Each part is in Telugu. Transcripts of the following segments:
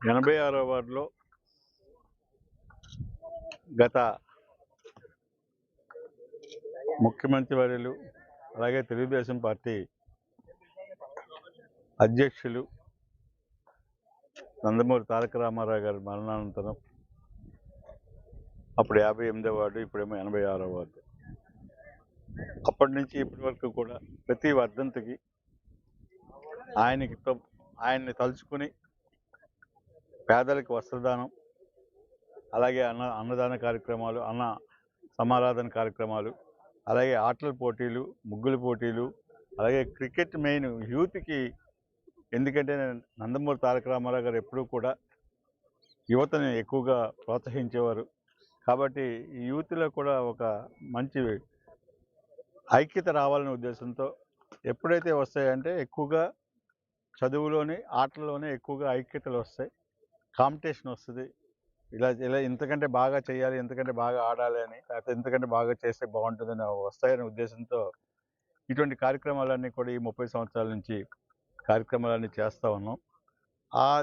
86వ వార్డులో గత ముఖ్యమంత్రి వర్యులు అలాగే తెలుగుదేశం పార్టీ అధ్యక్షులు నందమూరి తారక రామారావు గారి మరణానంతరం అప్పుడు 58వ వార్డు, ఇప్పుడేమో 86వ వార్డు. అప్పటి నుంచి ఇప్పటి వరకు కూడా ప్రతి వర్ధంతికి ఆయన్ని తలుచుకుని పేదలకు వస్త్రదానం, అలాగే అన్నదాన కార్యక్రమాలు, సమారాధన కార్యక్రమాలు, అలాగే ఆటల పోటీలు, ముగ్గుల పోటీలు, అలాగే క్రికెట్ మెయిన్ యూత్కి. ఎందుకంటే నందమూరి తారక రామారావు గారు ఎప్పుడూ కూడా యువతని ఎక్కువగా ప్రోత్సహించేవారు. కాబట్టి ఈ యూత్లో కూడా ఒక మంచి ఐక్యత రావాలనే ఉద్దేశంతో ఎప్పుడైతే వస్తాయంటే ఎక్కువగా చదువులోని, ఆటల్లోనే ఎక్కువగా ఐక్యతలు వస్తాయి, కాంపిటీషన్ వస్తుంది. ఇలా ఇంతకంటే బాగా చేయాలి, ఇంతకంటే బాగా ఆడాలి అని, లేకపోతే ఇంతకంటే బాగా చేస్తే బాగుంటుందని వస్తాయనే ఉద్దేశంతో ఇటువంటి కార్యక్రమాలన్నీ కూడా ఈ 30 సంవత్సరాల నుంచి కార్యక్రమాలన్నీ చేస్తూ ఉన్నాం.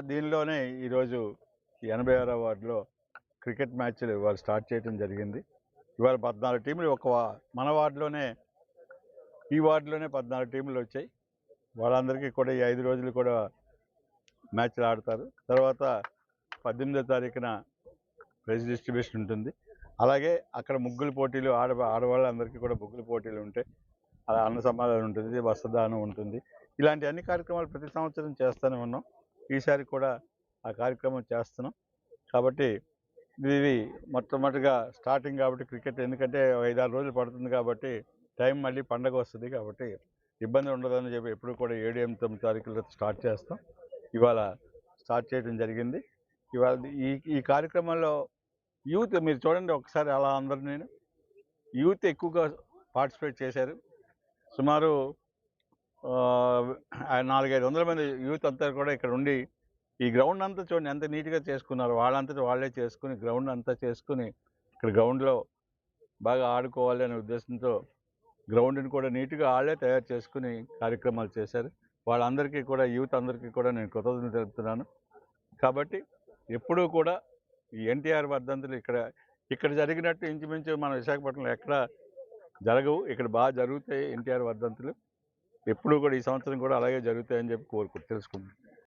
దీనిలోనే ఈరోజు 86వ వార్డులో క్రికెట్ మ్యాచ్లు ఇవాళ స్టార్ట్ చేయడం జరిగింది. ఇవాళ 14 టీములు మన వార్డులోనే, ఈ వార్డులోనే 14 టీములు వచ్చాయి. వాళ్ళందరికీ కూడా ఈ 5 రోజులు కూడా మ్యాచ్లు ఆడతారు. తర్వాత 18వ తారీఖున ప్రైజ్ డిస్ట్రిబ్యూషన్ ఉంటుంది. అలాగే అక్కడ ముగ్గుల పోటీలు, ఆడవాళ్ళందరికీ కూడా ముగ్గుల పోటీలు ఉంటాయి. అలా అన్న సమాధానం ఉంటుంది, వస్త్రదానం ఉంటుంది. ఇలాంటి అన్ని కార్యక్రమాలు ప్రతి సంవత్సరం చేస్తూనే ఉన్నాం. ఈసారి కూడా ఆ కార్యక్రమం చేస్తున్నాం. కాబట్టి ఇది మొట్టమొదటిగా స్టార్టింగ్ కాబట్టి క్రికెట్, ఎందుకంటే 5-6 రోజులు పడుతుంది కాబట్టి టైం మళ్ళీ పండగ వస్తుంది కాబట్టి ఇబ్బంది ఉండదని చెప్పి ఎప్పుడు కూడా 7, 8, 9 తారీఖులతో స్టార్ట్ చేస్తాం. ఇవాళ స్టార్ట్ చేయడం జరిగింది. ఇవాళ ఈ కార్యక్రమంలో యూత్ మీరు చూడండి ఒకసారి, అలా అందరినీ యూత్ ఎక్కువగా పార్టిసిపేట్ చేశారు. సుమారు 400-500 మంది యూత్ అంతా కూడా ఇక్కడ ఉండి ఈ గ్రౌండ్ అంతా చూడండి ఎంత నీట్గా చేసుకున్నారు. వాళ్ళంతటా వాళ్ళే చేసుకుని గ్రౌండ్ అంతా చేసుకుని ఇక్కడ గ్రౌండ్లో బాగా ఆడుకోవాలి అనే ఉద్దేశంతో గ్రౌండ్ని కూడా నీట్గా వాళ్ళే తయారు చేసుకుని కార్యక్రమాలు చేశారు. వాళ్ళందరికీ కూడా, యూత్ అందరికీ కూడా నేను కృతజ్ఞతలు తెలుపుతున్నాను. కాబట్టి ఎప్పుడూ కూడా ఈ ఎన్టీఆర్ వర్ధంతులు ఇక్కడ జరిగినట్టు ఇంచుమించు మన విశాఖపట్నంలో ఎక్కడ జరగవు. ఇక్కడ బాగా జరుగుతాయి ఎన్టీఆర్ వర్ధంతులు. ఎప్పుడూ కూడా ఈ సంవత్సరం కూడా అలాగే జరుగుతాయని చెప్పి తెలుసుకుంటున్నాను.